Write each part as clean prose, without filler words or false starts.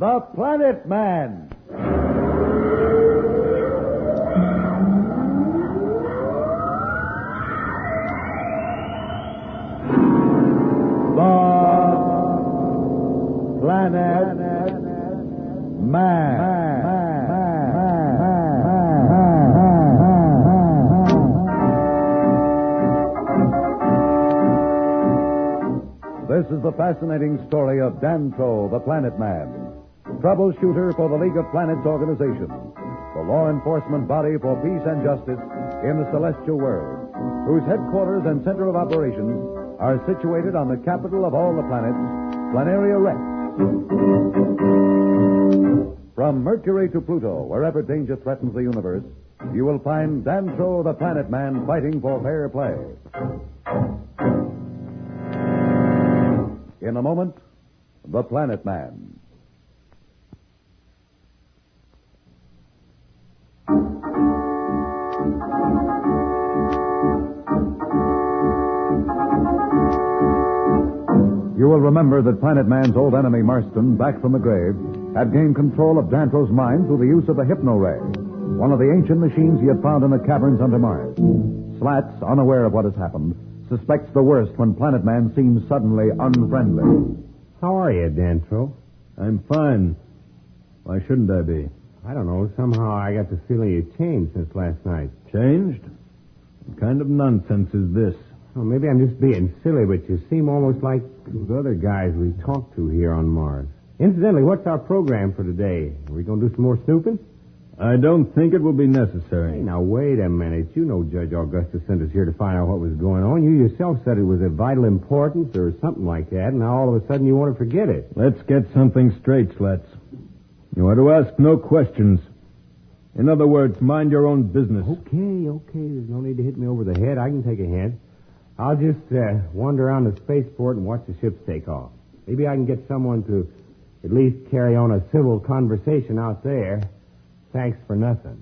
The Planet Man. The Planet Man. This is the fascinating story of Dantro The Planet Man, troubleshooter for the League of Planets organization, the law enforcement body for peace and justice in the celestial world, whose headquarters and center of operations are situated on the capital of all the planets, Planteria Rex. From Mercury to Pluto, wherever danger threatens the universe, you will find Dantro The Planet Man fighting for fair play. In a moment, The Planet Man. You will remember that Planet Man's old enemy, Marston, back from the grave, had gained control of Dantro's mind through the use of the hypno-ray, one of the ancient machines he had found in the caverns under Mars. Slats, unaware of what has happened, suspects the worst when Planet Man seems suddenly unfriendly. How are you, Dantro? I'm fine. Why shouldn't I be? I don't know. Somehow I got the feeling you changed since last night. Changed? What kind of nonsense is this? Well, maybe I'm just being silly, but you seem almost like those other guys we talked to here on Mars. Incidentally, what's our program for today? Are we going to do some more snooping? I don't think it will be necessary. Hey, now, wait a minute. You know Judge Augustus sent us here to find out what was going on. You yourself said it was of vital importance or something like that, and now all of a sudden you want to forget it. Let's get something straight, Slats. You are to ask no questions. In other words, mind your own business. Okay. There's no need to hit me over the head. I can take a hint. I'll just wander around the spaceport and watch the ships take off. Maybe I can get someone to at least carry on a civil conversation out there. Thanks for nothing.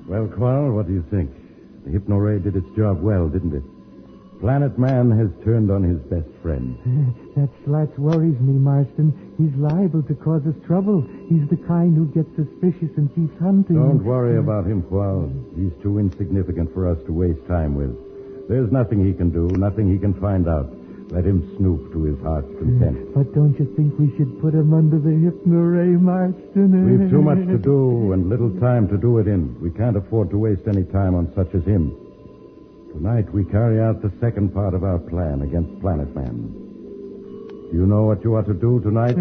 Well, Qual, what do you think? The hypno-ray did its job well, didn't it? Planet Man has turned on his best friend. That Slats worries me, Marston. He's liable to cause us trouble. He's the kind who gets suspicious and keeps hunting. Don't worry about him, Qual. He's too insignificant for us to waste time with. There's nothing he can do, nothing he can find out. Let him snoop to his heart's content. But don't you think we should put him under the hypno-ray, Marston? We've too much to do and little time to do it in. We can't afford to waste any time on such as him. Tonight we carry out the second part of our plan against Planet Man. Do you know what you ought to do tonight?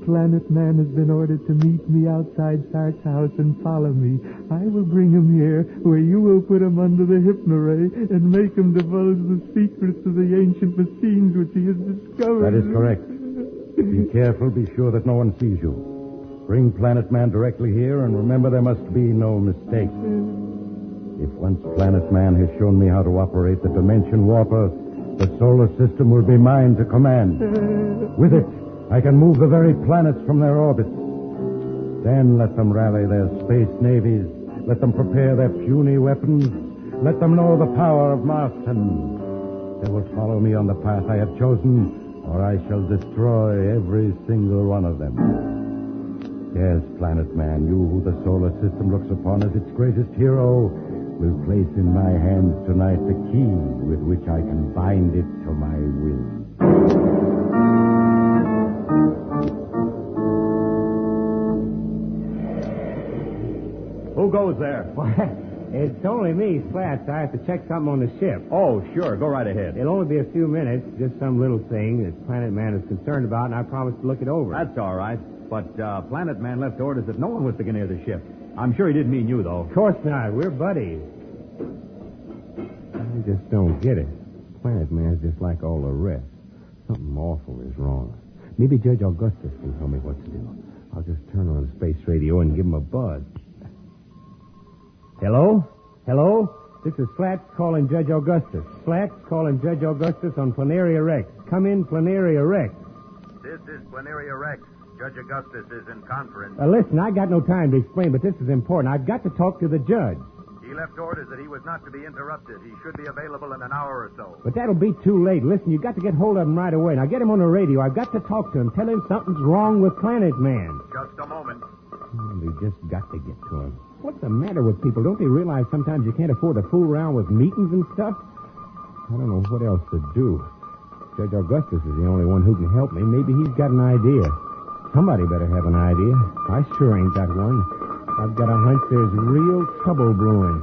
Planet Man has been ordered to meet me outside Sark's house and follow me. I will bring him here, where you will put him under the hypno-ray and make him divulge the secrets of the ancient machines which he has discovered. That is correct. Be careful. Be sure that no one sees you. Bring Planet Man directly here, and remember there must be no mistake. If once Planet Man has shown me how to operate the dimension warper, the solar system will be mine to command. With it, I can move the very planets from their orbits. Then let them rally their space navies. Let them prepare their puny weapons. Let them know the power of Marston. They will follow me on the path I have chosen, or I shall destroy every single one of them. Yes, Planet Man, you who the solar system looks upon as its greatest hero, will place in my hands tonight the key with which I can bind it to my will. Who goes there? Why, it's only me, Slats. I have to check something on the ship. Oh, sure. Go right ahead. It'll only be a few minutes, just some little thing that Planet Man is concerned about, and I promised to look it over. That's all right. But Planet Man left orders that no one was to get near the ship. I'm sure he didn't mean you, though. Of course not. We're buddies. I just don't get it. Planet Man's just like all the rest. Something awful is wrong. Maybe Judge Augustus can tell me what to do. I'll just turn on the space radio and give him a buzz. Hello? This is Slats calling Judge Augustus. Slats calling Judge Augustus on Planteria Rex. Come in, Planteria Rex. This is Planteria Rex. Judge Augustus is in conference. Listen, I got no time to explain, but this is important. I've got to talk to the judge. He He left orders that he was not to be interrupted. He should be available in an hour or so. But that'll be too late. Listen, you got to get hold of him right away. Now get him on the radio. I've got to talk to him. Tell him something's wrong with Planet Man. Just a moment. We just got to get to him. What's the matter with people? Don't they realize sometimes you can't afford to fool around with meetings and stuff? I don't know what else to do. Judge Augustus is the only one who can help me. Maybe he's got an idea. Somebody better have an idea. I sure ain't got one. I've got a hunch there's real trouble brewing.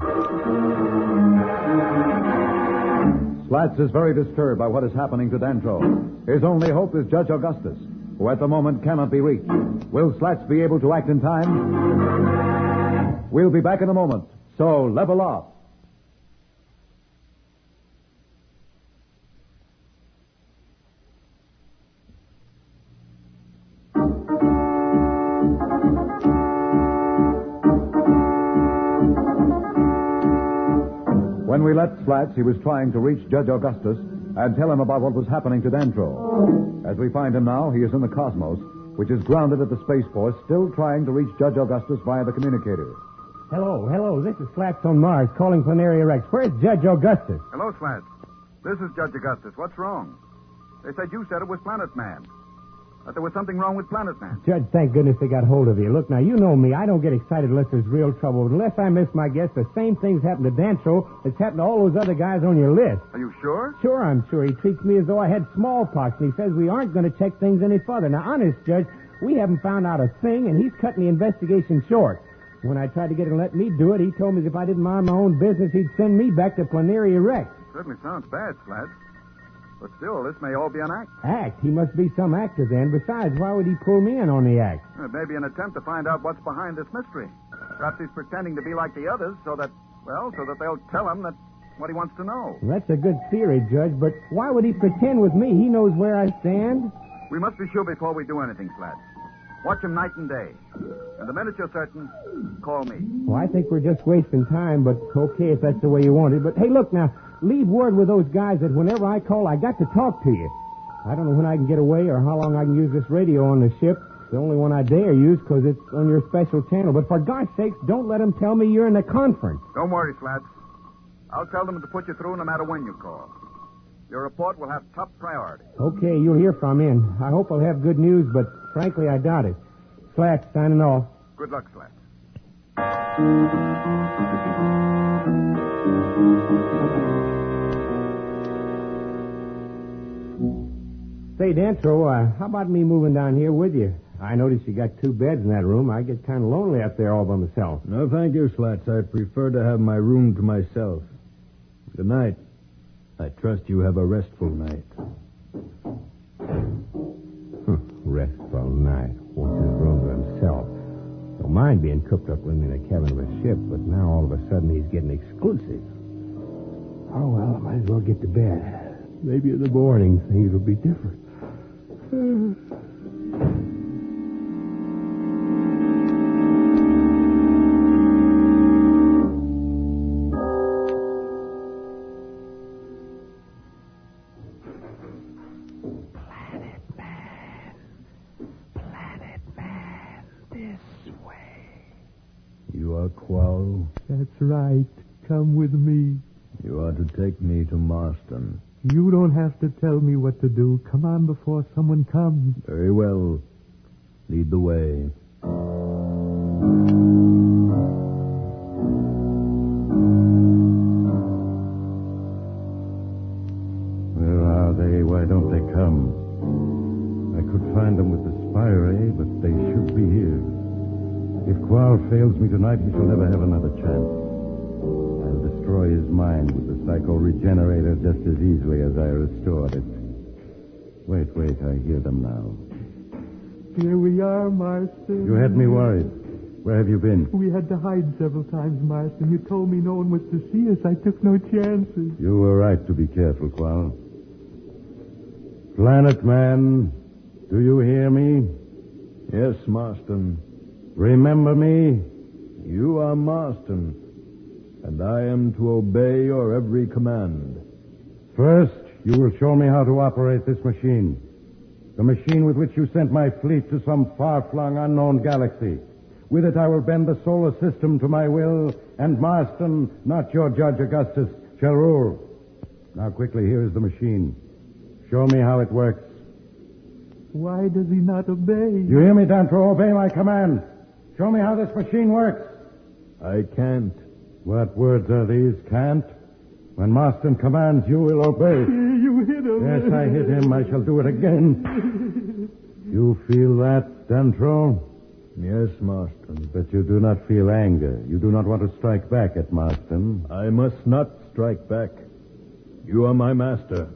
Slats is very disturbed by what is happening to Dantro. His only hope is Judge Augustus, who at the moment cannot be reached. Will Slats be able to act in time? We'll be back in a moment, so level off. When we left Slats, he was trying to reach Judge Augustus and tell him about what was happening to Dantro. As we find him now, he is in the Cosmos, which is grounded at the Space Force, still trying to reach Judge Augustus via the communicator. Hello. This is Slats on Mars calling Planteria Rex. Where's Judge Augustus? Hello, Slats. This is Judge Augustus. What's wrong? They said you said it was Planet Man. That there was something wrong with Planet Man. Judge, thank goodness they got hold of you. Look, now, you know me. I don't get excited unless there's real trouble. But unless I miss my guess, the same thing's happened to Dantro that's happened to all those other guys on your list. Are you sure? Sure, I'm sure. He treats me as though I had smallpox, and he says we aren't going to check things any further. Now, honest, Judge, we haven't found out a thing, and he's cutting the investigation short. When I tried to get him to let me do it, he told me that if I didn't mind my own business, he'd send me back to Planteria Rex. Certainly sounds bad, Slats. But still, this may all be an act. Act? He must be some actor then. Besides, why would he pull me in on the act? It may be an attempt to find out what's behind this mystery. Perhaps he's pretending to be like the others so that they'll tell him that what he wants to know. Well, that's a good theory, Judge, but why would he pretend with me? He knows where I stand. We must be sure before we do anything, Slats. Watch him night and day. And the minute you're certain, call me. Well, I think we're just wasting time, but okay if that's the way you want it. But, hey, look now, leave word with those guys that whenever I call, I got to talk to you. I don't know when I can get away or how long I can use this radio on the ship. It's the only one I dare use because it's on your special channel. But for God's sakes, don't let them tell me you're in a conference. Don't worry, Slats. I'll tell them to put you through no matter when you call. Your report will have top priority. Okay, you'll hear from me, and I hope I'll have good news, but frankly, I doubt it. Slats, signing off. Good luck, Slats. Say, Dantro, how about me moving down here with you? I noticed you got 2 beds in that room. I get kind of lonely up there all by myself. No, thank you, Slats. I prefer to have my room to myself. Good night. I trust you have a restful night. Restful night. Wants his room to himself. Don't mind being cooped up with him in the cabin of a ship, but now all of a sudden he's getting exclusive. Oh, well, I might as well get to bed. Maybe in the morning things will be different. You are Qual. That's right. Come with me. You are to take me to Marston. You don't have to tell me what to do. Come on before someone comes. Very well. Lead the way. Where are they? Why don't they come? I could find them with the spy ray, but they should be here. If Qual fails me tonight, he shall never have another chance. I'll destroy his mind with the psycho-regenerator just as easily as I restored it. Wait, I hear them now. Here we are, Marston. You had me worried. Where have you been? We had to hide several times, Marston. You told me no one was to see us. I took no chances. You were right to be careful, Qual. Planet Man, do you hear me? Yes, Marston. Remember me? You are Marston, and I am to obey your every command. First, you will show me how to operate this machine. The machine with which you sent my fleet to some far-flung unknown galaxy. With it I will bend the solar system to my will, and Marston, not your Judge Augustus, shall rule. Now quickly, here is the machine. Show me how it works. Why does he not obey? You hear me, Dantro? Obey my command. Show me how this machine works. I can't. What words are these, can't? When Marston commands, you will obey. You hit him. Yes, I hit him. I shall do it again. You feel that, Dantro? Yes, Marston. But you do not feel anger. You do not want to strike back at Marston. I must not strike back. You are my master.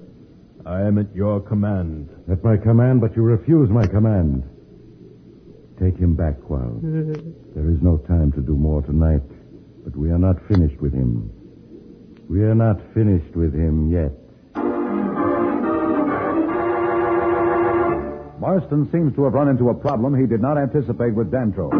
I am at your command. At my command, but you refuse my command. Take him back, Qual. There is no time to do more tonight, but we are not finished with him. We are not finished with him yet. Marston seems to have run into a problem he did not anticipate with Dantro.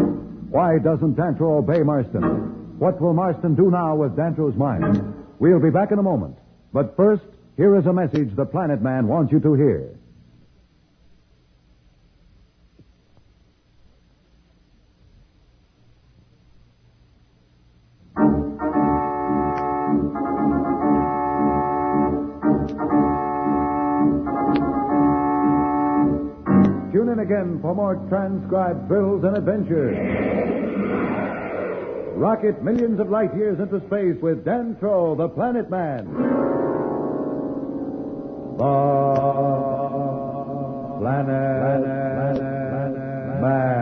Why doesn't Dantro obey Marston? What will Marston do now with Dantro's mind? We'll be back in a moment. But first, here is a message the Planet Man wants you to hear. Tune in again for more transcribed thrills and adventures. Rocket millions of light years into space with Dantro, the Planet Man. The Planet Man.